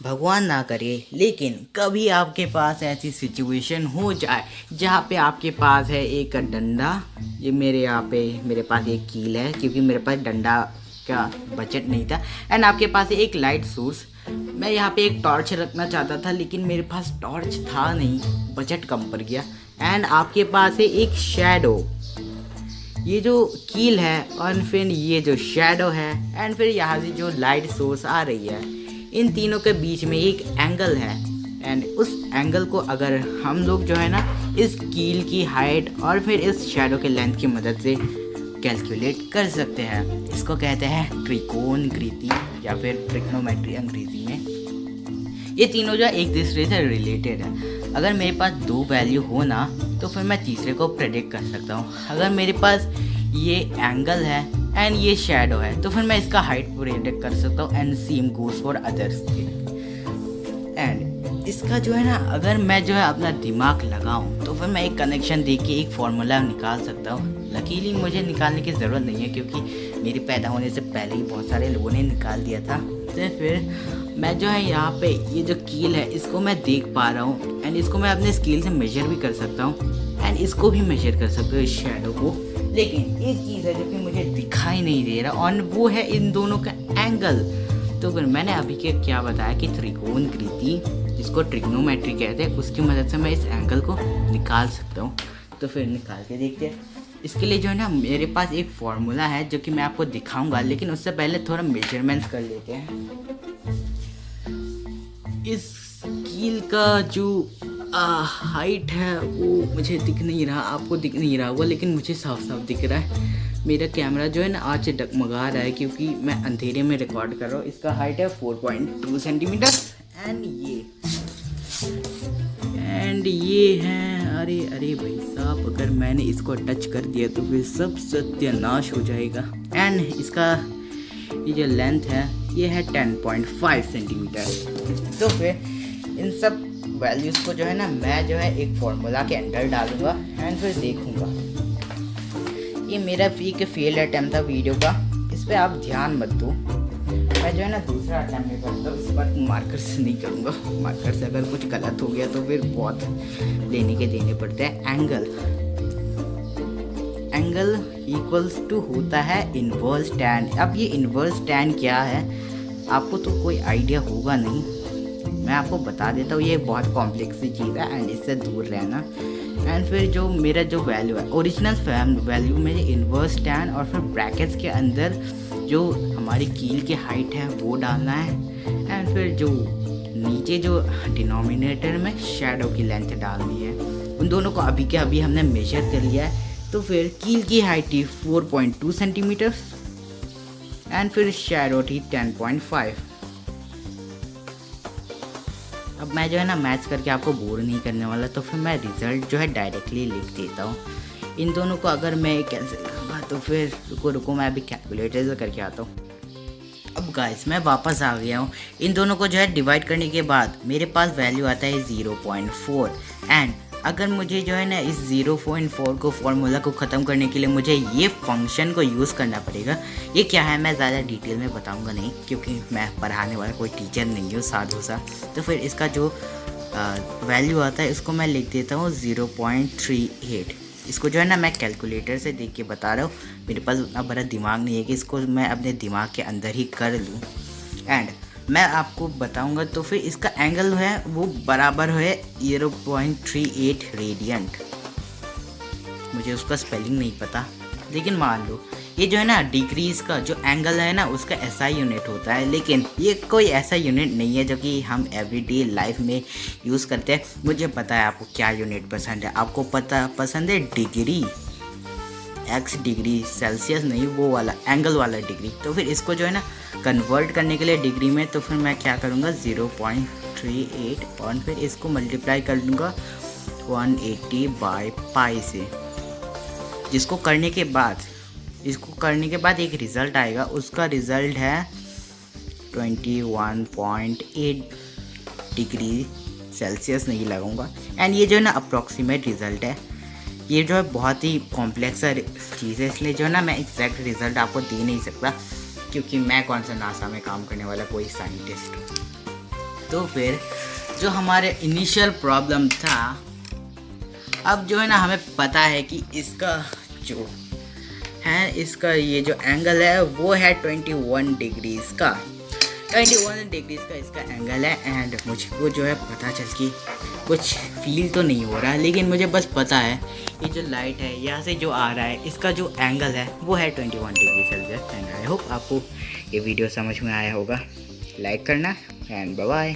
भगवान ना करे लेकिन कभी आपके पास ऐसी सिचुएशन हो जाए जहाँ पे आपके पास है एक डंडा। ये मेरे यहाँ पे मेरे पास एक कील है क्योंकि मेरे पास डंडा का बजट नहीं था। एंड आपके पास है एक लाइट सोर्स। मैं यहाँ पे एक टॉर्च रखना चाहता था लेकिन मेरे पास टॉर्च था नहीं, बजट कम पड़ गया। एंड आपके पास है एक शैडो। ये जो कील है और फिर ये जो शैडो है एंड फिर यहाँ से जो लाइट सोर्स आ रही है, इन तीनों के बीच में एक एंगल है। एंड उस एंगल को अगर हम लोग जो है ना इस कील की हाइट और फिर इस शैडो के लेंथ की मदद से कैलकुलेट कर सकते हैं। इसको कहते हैं त्रिकोणमिति या फिर ट्रिग्नोमेट्री अंग्रेजी में। ये तीनों जो एक दूसरे से रिलेटेड है। अगर मेरे पास दो वैल्यू हो ना तो फिर मैं तीसरे को प्रेडिक्ट कर सकता हूँ। अगर मेरे पास ये एंगल है एंड ये शैडो है तो फिर मैं इसका हाइट प्रेडिक्ट कर सकता हूँ। And same goes for others. And इसका जो है ना अगर मैं जो है अपना दिमाग लगाऊं तो फिर मैं एक कनेक्शन देख के एक फार्मूला निकाल सकता हूँ। लकीली मुझे निकालने की ज़रूरत नहीं है क्योंकि मेरे पैदा होने से पहले ही बहुत सारे लोगों ने निकाल दिया था। तो फिर मैं जो है यहाँ पे ये जो कील है इसको मैं देख पा रहा हूँ एंड इसको मैं अपने स्केल से मेजर भी कर सकता हूँ एंड इसको भी मेजर कर सकता हूँ, इस शैडो को। लेकिन एक चीज़ है जो कि मुझे दिखाई नहीं दे रहा और वो है इन दोनों का एंगल। तो फिर मैंने अभी के क्या बताया कि त्रिकोणमिति, जिसको ट्रिग्नोमेट्री कहते हैं, उसकी मदद से मैं इस एंगल को निकाल सकता हूँ। तो फिर निकाल के देखते हैं। इसके लिए जो है ना मेरे पास एक फॉर्मूला है जो कि मैं आपको दिखाऊंगा, लेकिन उससे पहले थोड़ा मेजरमेंट्स कर लेते हैं। इस कील का जो हाइट है वो मुझे दिख नहीं रहा, आपको दिख नहीं रहा होगा, लेकिन मुझे साफ साफ दिख रहा है। मेरा कैमरा जो है ना आज से डगमगा रहा है क्योंकि मैं अंधेरे में रिकॉर्ड कर रहा हूँ। इसका हाइट है 4.2 सेंटीमीटर एंड ये है। अरे अरे भाई साहब, अगर मैंने इसको टच कर दिया तो फिर सब सत्यानाश हो जाएगा। एंड इसका ये जो लेंथ है ये है 10.5 सेंटीमीटर। तो फिर इन सब वैल्यूज़ को जो है ना मैं जो है एक फार्मूला के अंदर डालूंगा एंड फिर देखूंगा। ये मेरा एक फेल्ड अटैम्प्ट था वीडियो का, इस पर आप ध्यान मत दो। मैं जो है ना दूसरा अटैम्प्ट नहीं करता, इस बार मार्कर से नहीं करूँगा। मार्कर से अगर कुछ गलत हो गया तो फिर बहुत लेने के देने पड़ते हैं। एंगल इक्वल्स टू होता है इनवर्स टैन। अब ये इनवर्स टैन क्या है आपको तो कोई आइडिया होगा नहीं, मैं आपको बता देता हूँ। ये बहुत कॉम्प्लेक्स सी चीज़ है एंड इससे दूर रहना। एंड फिर जो मेरा जो वैल्यू है ओरिजिनल वैल्यू में इनवर्स टैन और फिर ब्रैकेट्स के अंदर जो हमारी कील की हाइट है वो डालना है। एंड फिर जो नीचे जो डिनोमिनेटर में शैडो की लेंथ डालनी है। उन दोनों को अभी के अभी हमने मेजर कर लिया है। तो फिर कील की हाइट थी 4.2 सेंटीमीटर एंड फिर शैडो थी 10.5। अब मैं जो है ना मैच करके आपको बोर नहीं करने वाला, तो फिर मैं रिज़ल्ट जो है डायरेक्टली लिख देता हूँ। इन दोनों को अगर मैं कैंसिल करूँगा तो फिर रुको मैं अभी कैलकुलेटर से करके आता हूँ। अब गाइस मैं वापस आ गया हूँ। इन दोनों को जो है डिवाइड करने के बाद मेरे पास वैल्यू आता है 0.4। एंड अगर मुझे जो है ना इस 0.4 को फॉर्मूला को ख़त्म करने के लिए मुझे ये फंक्शन को यूज़ करना पड़ेगा। ये क्या है मैं ज़्यादा डिटेल में बताऊंगा नहीं क्योंकि मैं पढ़ाने वाला कोई टीचर नहीं हूँ साधु सा। तो फिर इसका जो वैल्यू आता है इसको मैं लिख देता हूँ 0.38। इसको जो है ना मैं कैलकुलेटर से देख के बता रहा हूँ, मेरे पास उतना बड़ा दिमाग नहीं है कि इसको मैं अपने दिमाग के अंदर ही कर लूँ। एंड मैं आपको बताऊंगा तो फिर इसका एंगल है वो बराबर है 0.38 रेडियंट। मुझे उसका स्पेलिंग नहीं पता, लेकिन मान लो ये जो है ना डिग्रीज का जो एंगल है ना उसका ऐसा यूनिट होता है। लेकिन ये कोई ऐसा यूनिट नहीं है जो कि हम एवरीडे लाइफ में यूज़ करते हैं। मुझे पता है आपको क्या यूनिट पसंद है। आपको पसंद है डिग्री, एक्स डिग्री, सेल्सियस नहीं, वो वाला एंगल वाला डिग्री। तो फिर इसको जो है ना कन्वर्ट करने के लिए डिग्री में, तो फिर मैं क्या करूँगा 0.38 और फिर इसको मल्टीप्लाई कर लूँगा 180 बाई पाई से। इसको करने के बाद एक रिज़ल्ट आएगा, उसका रिज़ल्ट है 21.8 डिग्री सेल्सियस नहीं लगाऊंगा। एंड ये जो है ना अप्रॉक्सीमेट रिज़ल्ट है। ये जो है बहुत ही कॉम्प्लेक्स चीज़ है, इसलिए जो है ना मैं एग्जैक्ट रिज़ल्ट आपको दे नहीं सकता क्योंकि मैं कौन सा नासा में काम करने वाला कोई साइंटिस्ट। तो फिर जो हमारे इनिशियल प्रॉब्लम था, अब जो है ना हमें पता है कि इसका जो है, इसका ये जो एंगल है वो है 21 डिग्रीज़ का। 21 डिग्रीज़ का इसका एंगल है। एंड मुझको जो है पता चल कि कुछ फील तो नहीं हो रहा है, लेकिन मुझे बस पता है ये जो लाइट है यहाँ से जो आ रहा है, इसका जो एंगल है वो है 21 degree Celsius. And I hope आपको ये वीडियो समझ में आया होगा। लाइक करना एंड बाय बाय।